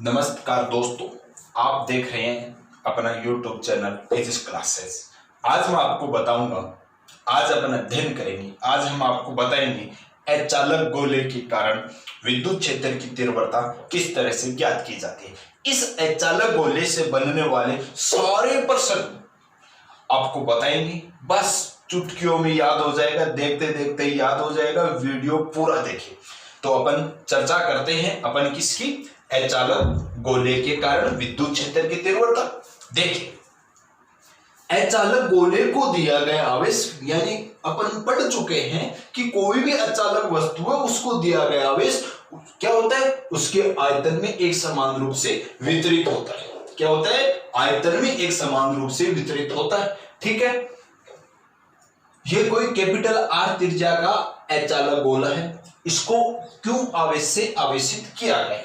नमस्कार दोस्तों, आप देख रहे हैं अपना YouTube चैनल फिजिक्स क्लासेस। आज मैं आपको बताऊंगा, आज अपन अध्ययन करेंगे, आज हम आपको बताएंगे अचालक गोले के कारण विद्युत क्षेत्र की तीव्रता किस तरह से ज्ञात की जाती है। इस अचालक गोले से बनने वाले सारे प्रश्न आपको बताएंगे, बस चुटकियों में याद हो जाएगा, देखते देखते याद हो जाएगा। वीडियो पूरा देखिए। तो अपन चर्चा करते हैं अपन किसकी, अचालक गोले के कारण विद्युत क्षेत्र की तीव्रता। देखिए, अचालक गोले को दिया गया आवेश, यानी अपन पढ़ चुके हैं कि कोई भी अचालक वस्तु है उसको दिया गया आवेश क्या होता है, उसके आयतन में एक समान रूप से वितरित होता है। क्या होता है, आयतन में एक समान रूप से वितरित होता है। ठीक है, ये कोई कैपिटल आर त्रिज्या का अचालक गोला है। इसको क्यों आवेश से आवेशित किया गया,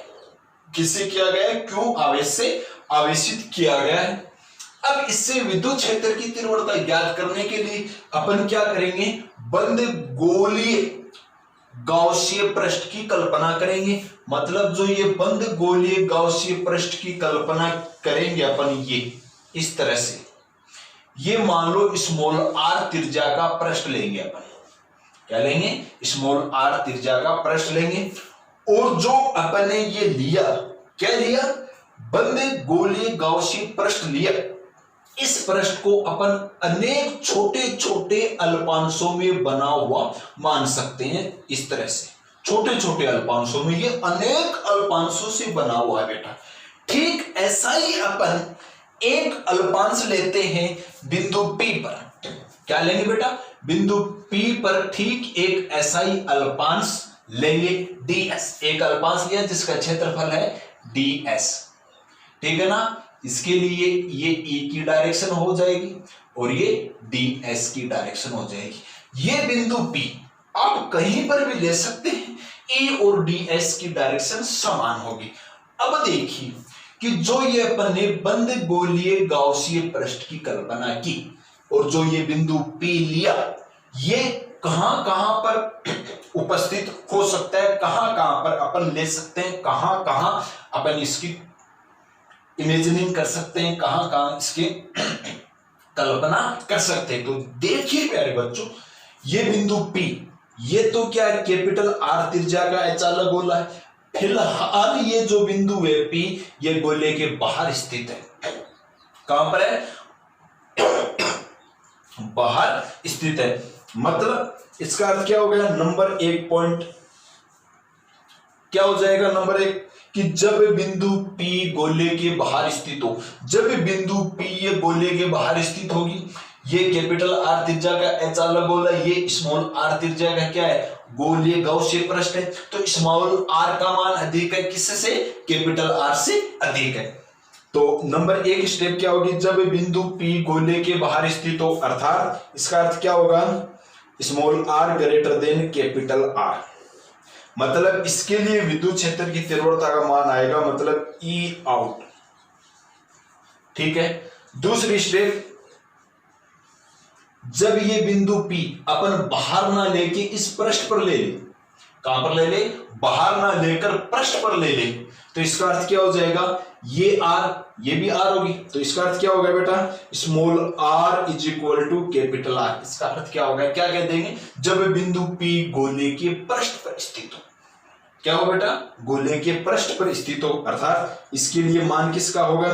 किससे किया गया है, क्यों आवेश से आवेशित किया गया है। अब इससे विद्युत क्षेत्र की तीव्रता ज्ञात करने के लिए अपन क्या करेंगे, बंद गोलीय गाउसीय पृष्ठ की कल्पना करेंगे। मतलब जो ये बंद गोलीय गाउसीय पृष्ठ की कल्पना करेंगे अपन, ये इस तरह से, ये मान लो स्मॉल आर त्रिज्या का पृष्ठ लेंगे अपन। क्या लेंगे, स्मॉल आर त्रिज्या का पृष्ठ लेंगे। और जो अपन ने ये लिया, क्या लिया, बंद गोलीय गाउसीय पृष्ठ लिया। इस पृष्ठ को अपन अनेक छोटे छोटे अल्पांशों में बना हुआ मान सकते हैं। इस तरह से छोटे छोटे अल्पांशों में, ये अनेक अल्पांशों से बना हुआ है बेटा। ठीक ऐसा ही अपन एक अल्पांश लेते हैं बिंदु P पर। क्या लेंगे बेटा, बिंदु P पर ठीक एक ऐसा ही अल्पांश लेंगे ds। एक अल्पांश लिया जिसका क्षेत्रफल है ds। ठीक है ना, इसके लिए ये E की डायरेक्शन हो जाएगी और ये ds की डायरेक्शन हो जाएगी। ये बिंदु P आप कहीं पर भी ले सकते हैं, E और ds की डायरेक्शन समान होगी। अब देखिए कि जो ये अपन ने बंद गोलीय गाउसीय पृष्ठ की कल्पना की और जो ये बिंदु P लिया, ये कहां कहां पर उपस्थित हो सकता है, कहां कहां पर अपन ले सकते हैं, कहां कहां अपन इसकी इमेजिनिंग कर सकते हैं, कहां कहां इसकी कल्पना कर सकते हैं। तो देखिए प्यारे बच्चों, ये बिंदु P, ये तो क्या है, कैपिटल आर त्रिज्या का अचालक गोला है। फिलहाल ये जो बिंदु है P, ये गोले के बाहर स्थित है। कहां पर है, बाहर स्थित है। मतलब इसका अर्थ क्या हो गया, नंबर एक पॉइंट क्या हो जाएगा, नंबर एक, कि जब बिंदु P गोले के बाहर स्थित हो, जब बिंदु P ये गोले के बाहर स्थित होगी, ये कैपिटल आर त्रिज्या का अचालक गोला, ये स्मॉल आर त्रिज्या का क्या है, गोलीय गाउसीय पृष्ठ है। तो स्मॉल आर का मान अधिक है किससे, कैपिटल आर से अधिक है। तो नंबर एक स्टेप क्या होगी, जब बिंदु P गोले के बाहर स्थित हो, अर्थात इसका अर्थ क्या होगा, small R greater than capital R. मतलब इसके लिए विद्युत क्षेत्र की तीव्रता का मान आएगा, मतलब E आउट। ठीक है, दूसरी स्टेप, जब ये बिंदु P अपन बाहर ना लेके इस पृष्ठ पर ले ले, कहां पर ले ले, बाहर ना लेकर पृष्ठ पर ले ले, तो इसका अर्थ क्या हो जाएगा, ये R, ये भी R होगी। तो इसका अर्थ क्या होगा बेटा, small r is equal to capital R। इसका अर्थ क्या होगा, क्या कह देंगे, जब बिंदु P गोले के पृष्ठ पर स्थित हो, क्या हो बेटा, गोले के पृष्ठ पर स्थित हो, अर्थात इसके लिए मान किसका होगा,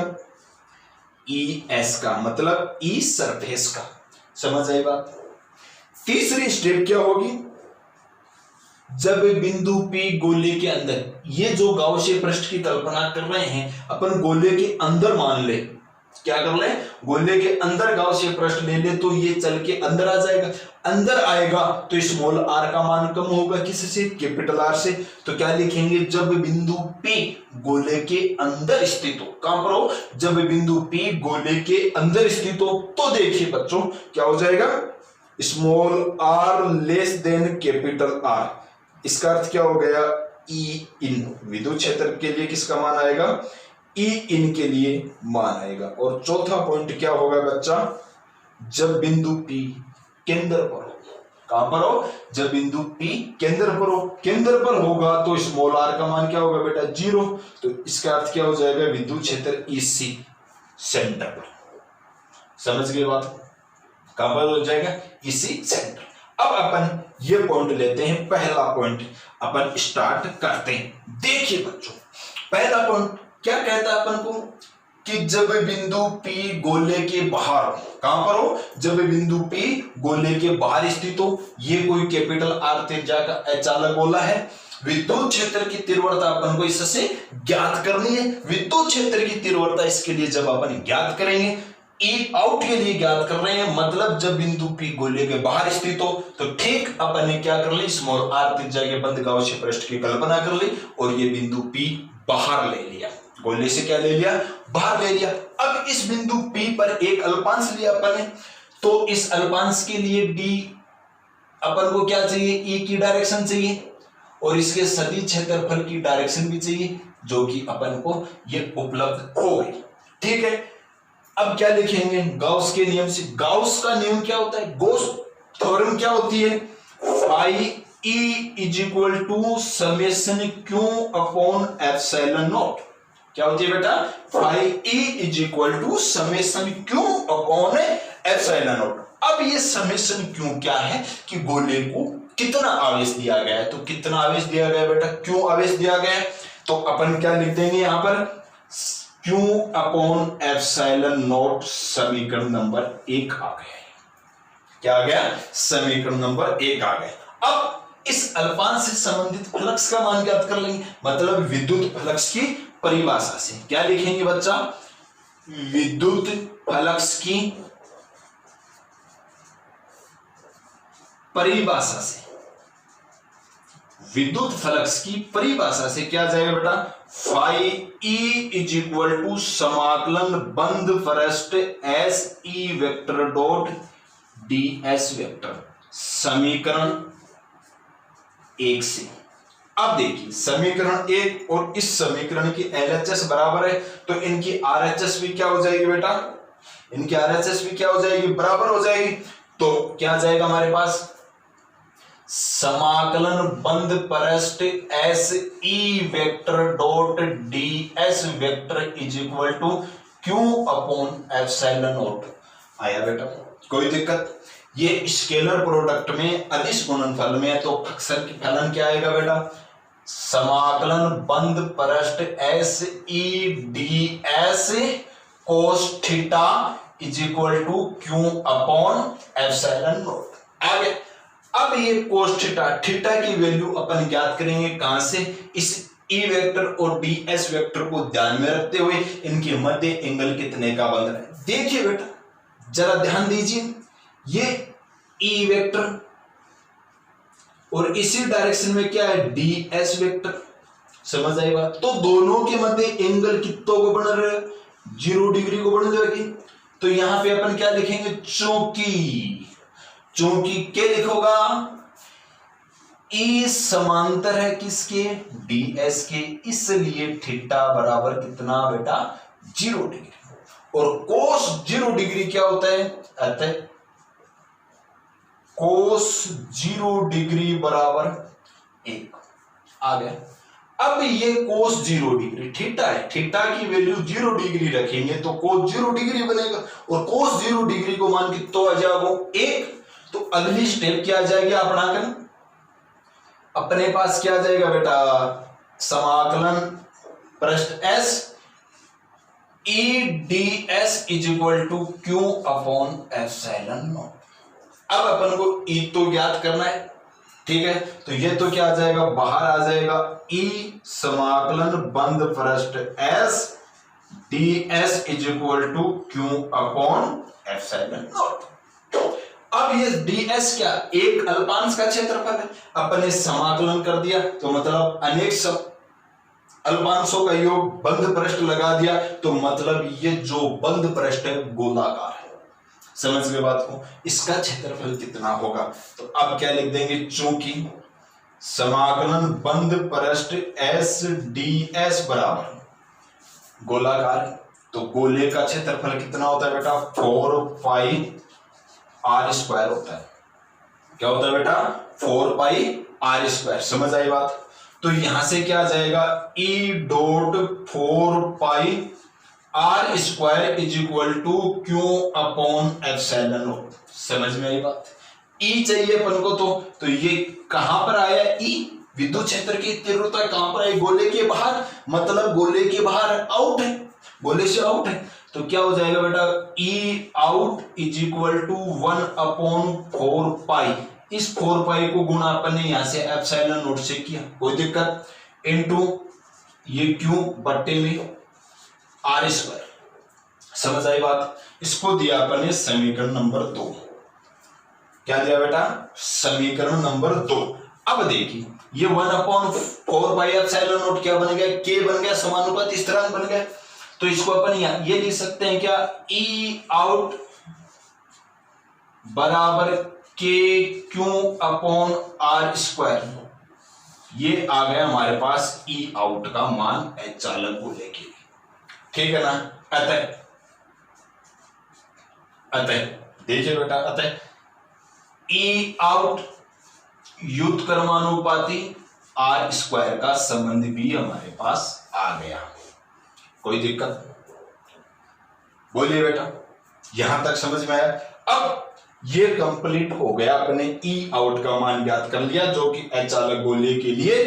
ES का, मतलब E सरफेस का। समझ आई बात। तीसरी स्टेप क्या होगी, जब बिंदु P गोले के अंदर, ये जो गाउसीय पृष्ठ की कल्पना कर रहे हैं अपन, गोले के अंदर मान ले, क्या कर ले, गोले के अंदर गाउसीय पृष्ठ ले ले, तो ये चल के अंदर आ जाएगा। अंदर आएगा तो स्मॉल r का मान कम होगा किससे, कैपिटल R से। तो क्या लिखेंगे, जब बिंदु P गोले के अंदर स्थित हो, कहां पर हो, जब बिंदु P गोले के अंदर स्थित हो, तो देखिए बच्चों क्या हो जाएगा, small r less than capital R। इसका अर्थ क्या हो गया, E इन, विद्युत क्षेत्र के लिए किसका मान आएगा, E इन के लिए मान आएगा। और चौथा पॉइंट क्या होगा बच्चा, जब बिंदु P केंद्र पर हो, कहां पर हो? जब बिंदु P केंद्र पर हो। केंद्र पर होगा तो स्मॉल r का मान क्या होगा बेटा? 0। तो इसका अर्थ क्या हो जाएगा? विद्युत क्षेत्र EC सेंटर पर। समझ गए बात? कहां पर हो जाएगा? EC centre. अब अपन ये पॉइंट लेते हैं, पहला पॉइंट अपन स्टार्ट करते हैं। देखिए बच्चों, पहला पॉइंट क्या कहता है अपन को कि जब बिंदु P गोले के बाहर, कहां पर हो? जब बिंदु P गोले के बाहर स्थित हो, ये कोई कैपिटल R त्रिज्या का अचालक गोला है। विद्युत क्षेत्र की तीव्रता अपन को इससे ज्ञात करनी है। विद्युत क्षेत्र की तीव्रता इसके लिए जब अपन ज्ञात करेंगे, ई आउट के लिए ज्ञात कर रहे हैं, मतलब जब बिंदु P गोले के बाहर स्थित हो, तो ठीक अपन ने क्या कर ली? स्मॉल r त्रिज्या के बंद गाउसियन पृष्ठ की कल्पना कर ली और ये बिंदु P बाहर ले लिया। गोले से क्या ले लिया? बाहर ले लिया। अब इस बिंदु P पर एक अल्पांश लिया अपन ने, तो इस अल्पांश के लिए d अपन को क्या चाहिए? E की डायरेक्शन चाहिए और इसके सदिश क्षेत्रफल की डायरेक्शन भी चाहिए, जो कि अपन को ये उपलब्ध हो गई। ठीक है, अब क्या लिखेंगे? गाउस के नियम से। गाउस का नियम क्या होता है? गाउस थ्योरम क्या होती है? Phi E is equal to summation Q upon epsilon naught. क्या होती है बेटा? Phi E is equal to summation Q upon epsilon naught. अब ये समेशन Q क्या है कि गोले को कितना आवेश दिया गया है। तो कितना आवेश दिया गया बेटा? Q आवेश दिया गया है। तो अपन क्या लिख देंगे यहां पर? Q अपॉन एप्सिलॉन नॉट समीकरण नंबर 1 आ गया। क्या आ गया? समीकरण नंबर 1 आ गया। अब इस अल्पांश से संबंधित फ्लक्स का मान ज्ञात कर लेंगे, मतलब विद्युत फ्लक्स की परिभाषा से। क्या लिखेंगे बच्चा? विद्युत फ्लक्स की परिभाषा से। विद्युत फ्लक्स की परिभाषा से क्या जाएगा बेटा? Phi E is equal to समाकलन बंद पृष्ठ S E vector dot ds vector, समीकरण 1 से। अब देखिए, समीकरण 1 और इस समीकरण की LHS बराबर है, तो इनकी RHS भी क्या हो जाएगी बेटा? इनकी RHS भी क्या हो जाएगी? बराबर हो जाएगी। तो क्या जाएगा हमारे पास? समाकलन बंद पृष्ठ S E vector dot ds vector is equal to Q upon epsilon naught. आया बेटा? कोई दिक्कत? ये स्केलर प्रोडक्ट में अदिश गुणनफल में है, तो अक्सर की फलन क्या आएगा बेटा? समाकलन बंद पृष्ठ S E ds cos theta is equal to Q upon epsilon naught. आ गया? अब ये cos थीटा, थीटा की वैल्यू अपन ज्ञात करेंगे कहां से? इस E वेक्टर और ds वेक्टर को ध्यान में रखते हुए इनके मध्य एंगल कितने का बन रहा है। देखिए बेटा, जरा ध्यान दीजिए, ये E वेक्टर और इसी डायरेक्शन में क्या है? ds vector. समझ आएगा? तो दोनों के मध्य एंगल कितनों को बन रहा है? 0 डिग्री को बन जाएगी। तो यहां पे अपन क्या लिखेंगे? चूंकि क्या लिखोगा? E समांतर है किसके? ds के, इसलिए थीटा बराबर कितना बेटा? 0 डिग्री। और cos 0 डिग्री क्या होता है? अतः cos 0 डिग्री बराबर 1 आ गया। अब ये cos 0 डिग्री थीटा है, थीटा की वैल्यू 0 डिग्री रखेंगे तो cos 0 डिग्री बनेगा, और cos 0 डिग्री को मान कितना आ जाएगा? 1। तो अगली स्टेप क्या आ जाएगी अपना कर? अपने पास क्या आ जाएगा बेटा? समाकलन पृष्ठ S E ds is equal to Q upon epsilon naught. अब अपन को E तो ज्ञात करना है, ठीक है? तो ये तो क्या आ जाएगा? बाहर आ जाएगा E समाकलन बंद पृष्ठ S ds is equal to Q upon epsilon naught. अब ये ds क्या? एक अल्पांश का क्षेत्रफल है। अपने समाकलन कर दिया तो मतलब अनेक अल्पांशों का योग, बंद पृष्ठ लगा दिया तो मतलब ये जो बंद पृष्ठ है गोलाकार है। समझ गए बात को? इसका क्षेत्रफल कितना होगा? तो अब क्या लिख देंगे? चूंकि समाकलन बंद पृष्ठ S ds बराबर गोलाकार है, तो गोले का क्षेत्रफल कितना होता है बेटा? 4 पाई r स्क्वायर होता है। क्या होता है बेटा 4 पाई आर स्क्वायर। समझ आई बात। तो यहां से क्या आ जाएगा E dot 4 pi R square is equal to Q upon epsilon naught. समझ में आई बात। ई चाहिए अपन को तो ये कहां पर आया ई विद्युत क्षेत्र की तीव्रता कहां पर आई गोले के बाहर, मतलब गोले के बाहर आउट है, गोले से आउट है। तो क्या हो जाएगा बेटा E out is equal to 1 upon 4 pi. इस 4 पाई को गुणा अपन ने यहां से एप्सिलॉन नॉट से किया, कोई दिक्कत, इनटू ये क्यू बट्टे में आर स्क्वायर। समझ आई बात। इसको दिया अपन ने समीकरण नंबर 2। क्या दिया बेटा समीकरण नंबर 2। अब देखिए ये 1 अपॉन 4 पाई एप्सिलॉन नॉट क्या बन गया के बन गया, समानुपाती स्थिरांक बन गया। तो इसको अपन ये लिख सकते हैं क्या ई आउट बराबर के क्यू अपॉन आर स्क्वायर। ये आ गया हमारे पास ई आउट का मान एच चालक गोले के लिए, ठीक है ना। अतः देखिए बेटा अतः ई आउट व्युत्क्रमानुपाती आर स्क्वायर का संबंध भी हमारे पास आ गया, कोई दिक्कत। बोलिए बेटा यहां तक समझ में आया। अब ये कंप्लीट हो गया, अपने ई आउट का मान ज्ञात कर लिया जो कि अचालक गोले के लिए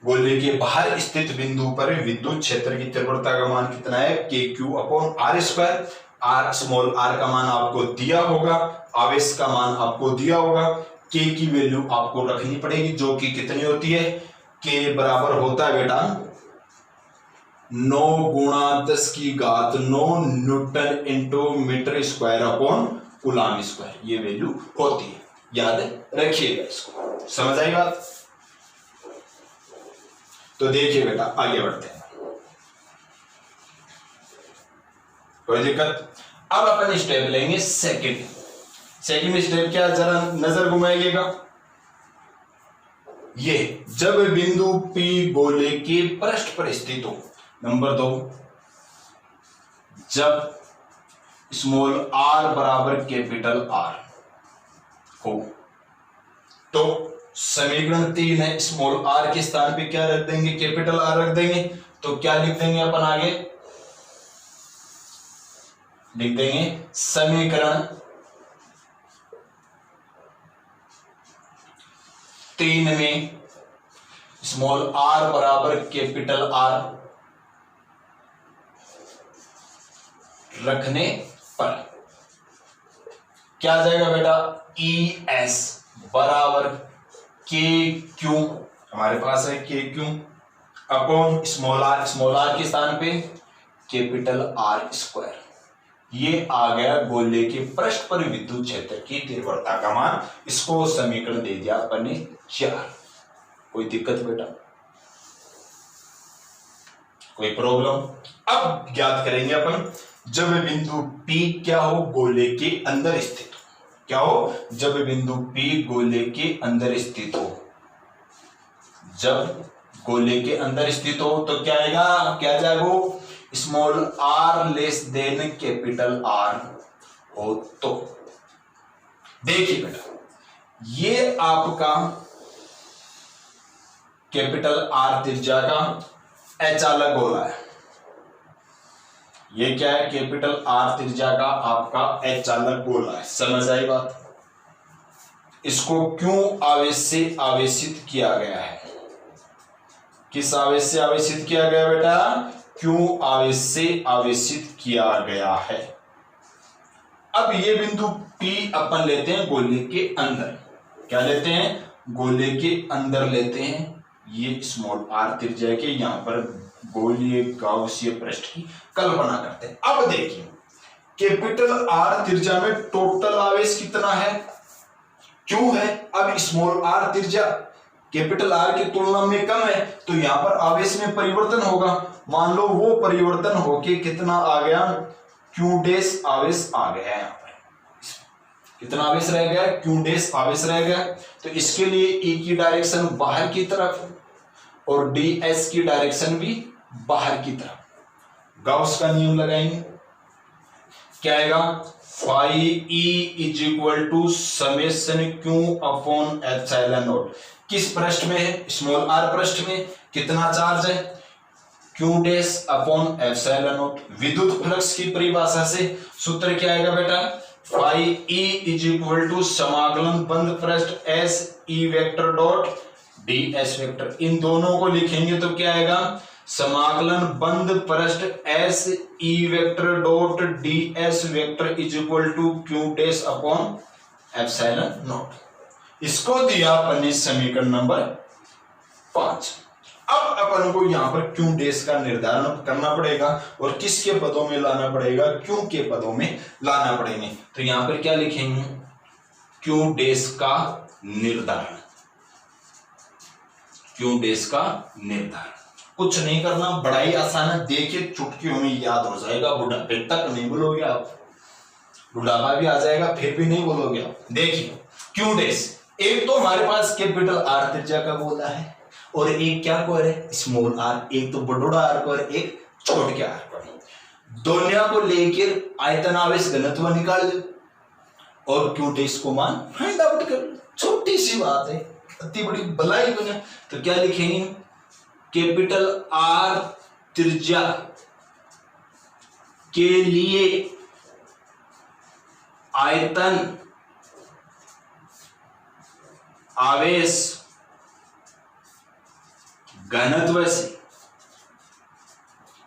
गोले के बाहर स्थित बिंदु पर विद्युत क्षेत्र की तीव्रता का मान कितना है के Q upon R square. R small R का मान आपको दिया होगा, आवेश का मान आपको दिया होगा, के की वैल्यू आपको रखनी पड़ेगी जो कि कितनी होती है के बराबर होता है बेटा 9 गुणा 10 की घात 9 newton into metre square upon coulomb square, ये वैल्यू होती है, याद रखिएगा इसको। समझ आई बात। तो देखिए बेटा आगे बढ़ते हैं, कोई दिक्कत। अब अपन स्टेप लेंगे सेकंड स्टेप क्या जरा नजर घुमाइएगा। ये जब बिंदु P गोले के पृष्ठ पर स्थित हो। नंबर 2 जब स्मॉल r बराबर कैपिटल R हो तो समीकरण 3 है, स्मॉल r के स्थान पे क्या रख देंगे कैपिटल R रख देंगे। तो क्या लिख देंगे अपन आगे लिख देंगे समीकरण 3 में स्मॉल r बराबर कैपिटल R रखने पर क्या आ जाएगा बेटा ई एस बराबर के क्यू, हमारे पास है के क्यू अपॉन स्मॉल आर के स्थान पे कैपिटल आर स्क्वायर। ये आ गया गोले के पृष्ठ पर विद्युत क्षेत्र की तीव्रता का मान। इसको समीकरण दे दिया अपन ने 4। कोई दिक्कत बेटा, कोई प्रॉब्लम। अब ज्ञात करेंगे अपन जब बिंदु P क्या हो गोले के अंदर स्थित हो। क्या हो जब बिंदु P गोले के अंदर स्थित हो। जब गोले के अंदर स्थित हो तो क्या आएगा क्या जाएगा small r less than capital R हो। तो देखिए बेटा ये आपका कैपिटल R त्रिज्या का अचालक गोला है। ये क्या है कैपिटल R त्रिज्या का आपका अचालक गोला है। समझ आई बात। इसको क्यों आवेश से आवेशित किया गया है, किस आवेश से आवेशित किया गया बेटा क्यों आवेश से आवेशित किया गया है। अब ये बिंदु P अपन लेते हैं गोले के अंदर। क्या लेते हैं गोले के अंदर लेते हैं। ये स्मॉल r त्रिज्या के यहां पर गोलीय गाउसीय पृष्ठ की कल्पना करते हैं। अब देखिए कैपिटल R त्रिज्या में टोटल आवेश कितना है क्यों है। अब स्मॉल r त्रिज्या कैपिटल R की तुलना में कम है तो यहां पर आवेश में परिवर्तन होगा। मान लो वो परिवर्तन होके कितना आ गया क्यू डैश आवेश आ गया। यहां पर कितना आवेश रह गया क्यू डैश आवेश रह गया। तो इसके लिए E की डायरेक्शन बाहर की तरफ और ds की डायरेक्शन भी बाहर की तरफ। गाउस का नियम लगाएंगे क्या आएगा phi E is equal to summation Q upon epsilon naught. किस पृष्ठ में है? स्मॉल आर पृष्ठ में। कितना चार्ज है? Q dash upon epsilon naught. विद्युत फ्लक्स की परिभाषा से सूत्र क्या आएगा बेटा? Phi E is equal to समाकलन बंद पृष्ठ S E vector dot D S vector. इन दोनों को लिखेंगे तो क्या आएगा? समाकलन बंद पृष्ठ S E vector dot D S vector is equal to Q dash upon epsilon naught. इसको दिया अपन ने समीकरण नंबर 5। अब अपन को यहां पर क्यू डैश का निर्धारण करना पड़ेगा और किसके पदों में लाना पड़ेगा? क्यू के पदों में लाना पड़ेंगे। तो यहां पर क्या लिखेंगे? क्यू डैश का निर्धारण। क्यू डैश का निर्धारण कुछ नहीं करना, बड़ा ही आसान है। देखिए चुटकियों में याद हो जाएगा, बुढ़ापे तक नहीं बोलोगे आप। बुढ़ापा भी आ जाएगा फिर भी नहीं बोलोगे आप। देखिए क्यू डैश, एक तो हमारे पास कैपिटल आर त्रिज्या का गोला है और एक क्या कोर है? Small R. एक तो बड़ोड़ा आर कोर, एक छोटे के आर कोर। दोनों को लेकर आयतन आवेश घनत्व निकाल दो और क्यू डैश को मान फाइंड आउट कर। छोटी सी बात है, इतनी बड़ी भलाई बने। तो क्या लिखेंगे? कैपिटल आर त्रिज्या के लिए आयतन आवेश घनत्व से,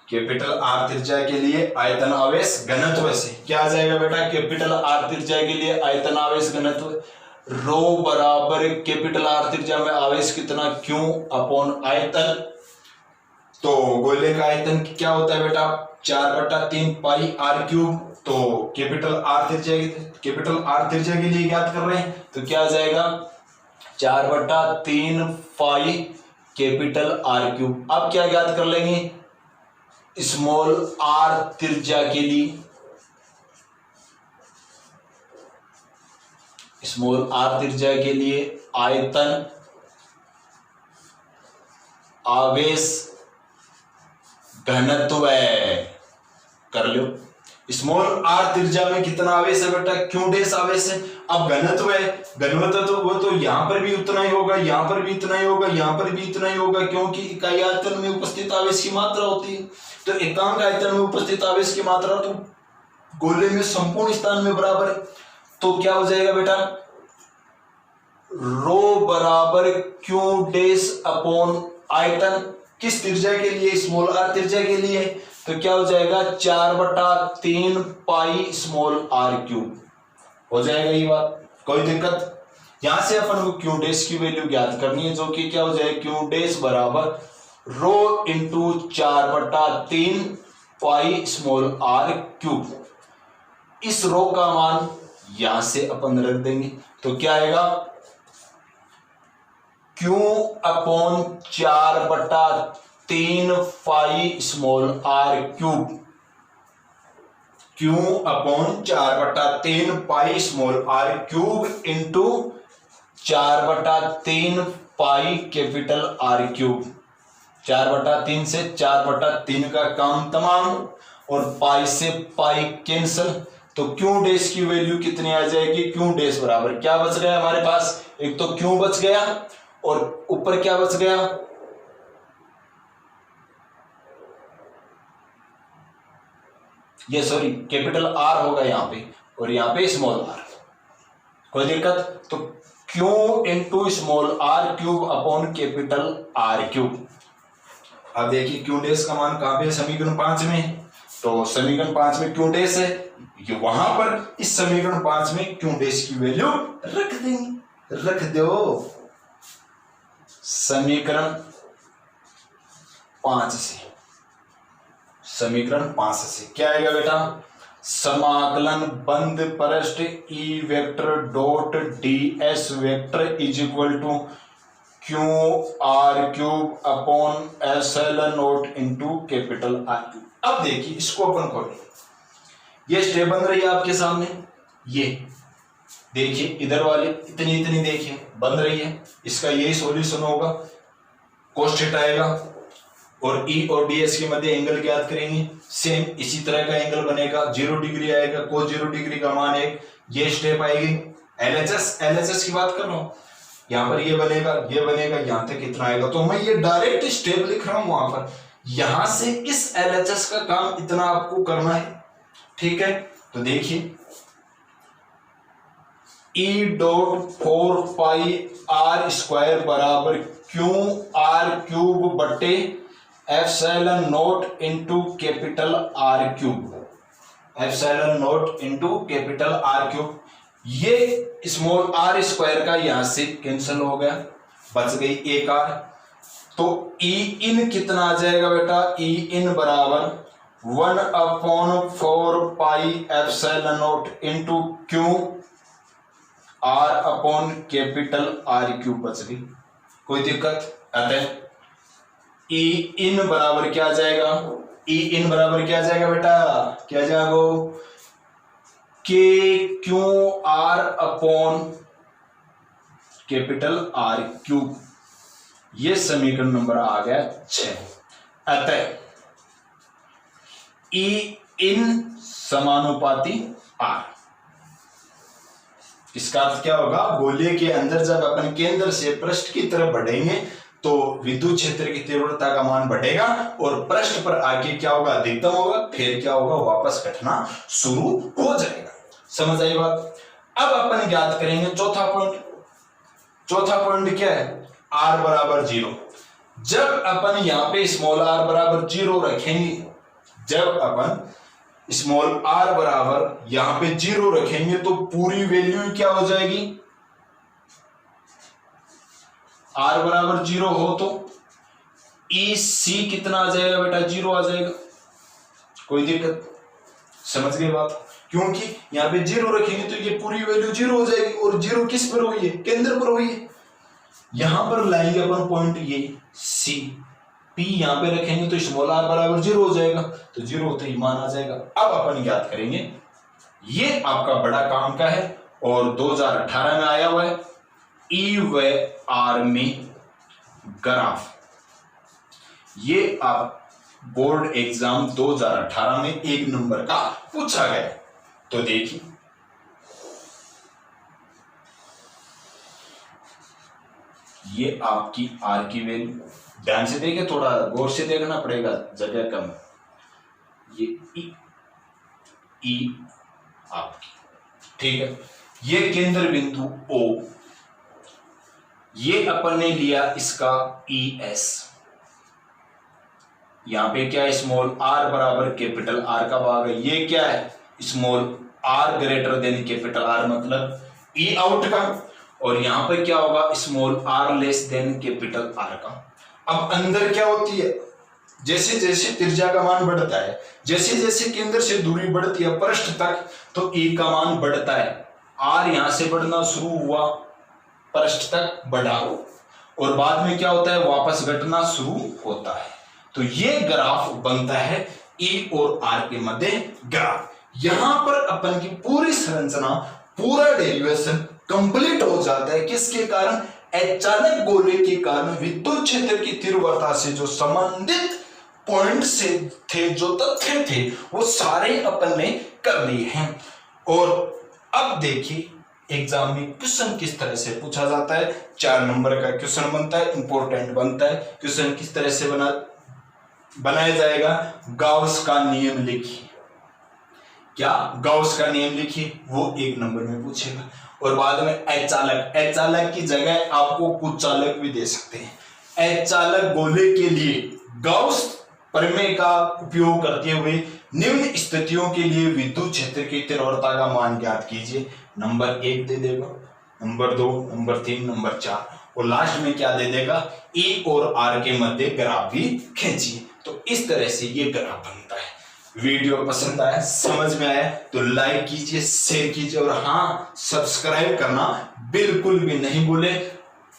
कैपिटल आर त्रिज्या के लिए आयतन आवेश घनत्व से क्या आ जाएगा बेटा? कैपिटल आर त्रिज्या के लिए आयतन आवेश घनत्व रो बराबर कैपिटल आर त्रिज्या में आवेश कितना? क्यू अपॉन आयतन। तो गोले का आयतन क्या होता है बेटा? 4/3 पाई आर क्यूब। तो कैपिटल आर त्रिज्या के लिए ज्ञात कर रहे हैं तो क्या आ जाएगा? 4/3 पाई कैपिटल आर क्यूब। अब क्या ज्ञात कर लेंगे? स्मॉल आर त्रिज्या के लिए, स्मॉल आर त्रिज्या के लिए आयतन आवेश घनत्व कर लो। स्मॉल आर त्रिज्या में कितना आवेश है बेटा? क्यू डैश आवेश है। अब घनत्व है, घनत्व तो वो तो यहां पर भी उतना ही होगा, यहां पर भी इतना ही होगा, यहां पर भी इतना ही होगा, क्योंकि इकाई आयतन में उपस्थित आवेश की मात्रा होती है। तो एकांक आयतन में उपस्थित आवेश की मात्रा तो गोले में संपूर्ण स्थान में बराबर है। तो क्या हो जाएगा बेटा? रो बराबर क्यू डैश अपॉन आयतन। किस त्रिज्या के लिए? स्मॉल आर त्रिज्या के लिए। तो क्या हो जाएगा? 4/3 पाई स्मॉल आर क्यूब हो जाएगा। ये बात कोई दिक्कत? यहां से अपन को क्यू डैश की वैल्यू ज्ञात करनी है, जो कि क्या हो जाएगा? क्यू डैश बराबर rho into 4/3 pi small R cube. इस रो का मान यहां से अपन रख देंगे तो क्या आएगा? Q upon 4/3 pi small R cube. Q upon 4/3 pi small R cube into 4/3 pi capital R cube. 4/3 से 4/3 का काम तमाम और पाई से पाई कैंसल। तो क्यू डैश की वैल्यू कितनी आ जाएगी? क्यू डैश बराबर क्या बच गया हमारे पास? एक तो क्यू बच गया और ऊपर क्या बच गया? ये सॉरी कैपिटल आर होगा यहां पे और यहां पे स्मॉल आर। कोई दिक्कत? तो Q into small R cube upon capital R cube. अब देखिए क्यू डैश का मान कहां पे? समीकरण 5 में। तो समीकरण 5 में क्यू डैश है, ये वहां पर इस समीकरण 5 में क्यू डैश की वैल्यू रख देंगे। रख दो समीकरण 5 से। समीकरण 5 से क्या आएगा बेटा? समाकलन बंद पृष्ठ E vector dot D S vector is equal to Q R cube upon epsilon naught into capital R cube. अब देखिए इसको अपन खोलें, ये स्टेप बन रही है आपके सामने। ये देखिए इधर वाली इतनी इतनी देखिए बन रही है, इसका यही सॉल्यूशन होगा। कोस थीटा आएगा और ई और डीएस के मध्य एंगल ज्ञात करेंगे। सेम इसी तरह का एंगल बनेगा, 0 डिग्री आएगा, cos 0 डिग्री का मान 1। ये स्टेप आएगी। एलएचएस की बात कर रहा हूं, यहां पर ये बनेगा, यहां तक कितना आएगा। तो मैं ये डायरेक्ट स्टेप लिख रहा हूं वहां पर, यहां से इस एलएचएस का काम इतना आपको करना है, ठीक है। तो देखिए E dot 4 pi R square बराबर क्यू आर क्यूब बटे epsilon naught into capital R cube, epsilon naught into capital R cube. ये स्मॉल आर स्क्वायर का यहां से कैंसिल हो गया, बच गई एक आर। तो ई इन कितना आ जाएगा बेटा, ई इन बराबर 1/4 pi epsilon naught into Q R upon capital R cube बच गई। कोई दिक्कत? अतः ई इन बराबर क्या आ जाएगा, ई इन बराबर क्या आ जाएगा बेटा, क्या जाएगा, के Q R upon capital R cube. ये समीकरण नंबर आ गया 6। अतः ई इन समानुपाती आर। इसका अर्थ क्या होगा, गोले के अंदर जब अपन केंद्र से पृष्ठ की तरफ बढ़ेंगे तो विद्युत क्षेत्र की तीव्रता का मान बढ़ेगा और पृष्ठ पर आके क्या होगा, अधिकतम होगा, फिर क्या होगा, वापस घटना शुरू हो जाएगा। समझ आई बात? अब अपन ज्ञात करेंगे चौथा पॉइंट। चौथा पॉइंट क्या है, r बराबर 0। जब अपन यहां पे स्मॉल r बराबर 0 रखेंगे, जब अपन स्मॉल r बराबर यहां पे 0 रखेंगे तो पूरी वैल्यू क्या हो जाएगी, r बराबर 0 हो तो ई सी कितना आ जाएगा बेटा, 0 आ जाएगा। कोई दिक्कत? समझ गए बात? क्योंकि यहां पे 0 रखेंगे तो ये पूरी वैल्यू 0 हो जाएगी, और 0 किस पर हुई है, केंद्र पर हुई है। यहां पर लाएंगे अपन पॉइंट ये सी, पी यहां पे रखेंगे तो स्मॉल आर बराबर 0 हो जाएगा, तो 0 होते ही मान आ जाएगा। अब अपन ज्ञात करेंगे, ये आपका बड़ा काम का है और 2018 में आया हुआ है, ई व आर में ग्राफ। ये आप बोर्ड एग्जाम 2018 में 1 नंबर का पूछा गया। तो देखिए ये आपकी आर की वैल्यू, ध्यान से देखें, थोड़ा गौर से देखना पड़ेगा, जगह कम। ये ई आपकी, ठीक है। ये केंद्र बिंदु O, ये अपन ने लिया इसका ई एस। यहां पे क्या है, स्मॉल आर बराबर कैपिटल आर का भाग है। ये क्या है, small R greater than capital R, मतलब ई आउट का। और यहां पर क्या होगा, small R less than capital R का। अब अंदर क्या होती है, जैसे जैसे त्रिज्या का मान बढ़ता है, जैसे जैसे केंद्र से दूरी बढ़ती है पृष्ठ तक, तो ई का मान बढ़ता है। आर यहां से बढ़ना शुरू हुआ, पृष्ठ तक बढ़ा, और बाद में क्या होता है, वापस घटना शुरू होता है। तो ये ग्राफ बनता है ई और आर के मध्य ग्राफ। यहां पर अपन की पूरी संरचना, पूरा डेरिवेशन कंप्लीट हो जाता है। किसके कारण, अचानक गोले के कारण विद्युत क्षेत्र की तीव्रता से जो संबंधित पॉइंट से थे, जो तथ्य थे, वो सारे अपन ने कर लिए हैं। और अब देखिए एग्जाम में क्वेश्चन किस तरह से पूछा जाता है। 4 नंबर का क्वेश्चन बनता है, इंपॉर्टेंट बनता है। क्वेश्चन किस तरह से बनाया जाएगा, गाउस का नियम लिखिए। क्या गाउस का नियम लिखिए, वो 1 नंबर में पूछेगा। और बाद में अचालक की जगह आपको कुछ चालक भी दे सकते हैं। अचालक गोले के लिए गाउस प्रमेय का उपयोग करते हुए निम्न स्थितियों के लिए विद्युत क्षेत्र की तीव्रता का मान ज्ञात कीजिए। नंबर 1 दे देगा, नंबर 2, नंबर 3, नंबर 4, और लास्ट में क्या दे देगा, ई और आर के मध्य ग्राफ भी खींचिए। तो इस तरह से ये ग्राफ बनता है। वीडियो पसंद आया, समझ में आया तो लाइक कीजिए, शेयर कीजिए, और हाँ, सब्सक्राइब करना बिल्कुल भी नहीं भूले।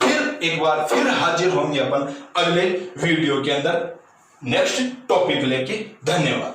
फिर एक बार फिर हाजिर होंगे अपन अगले वीडियो के अंदर नेक्स्ट टॉपिक लेके। धन्यवाद।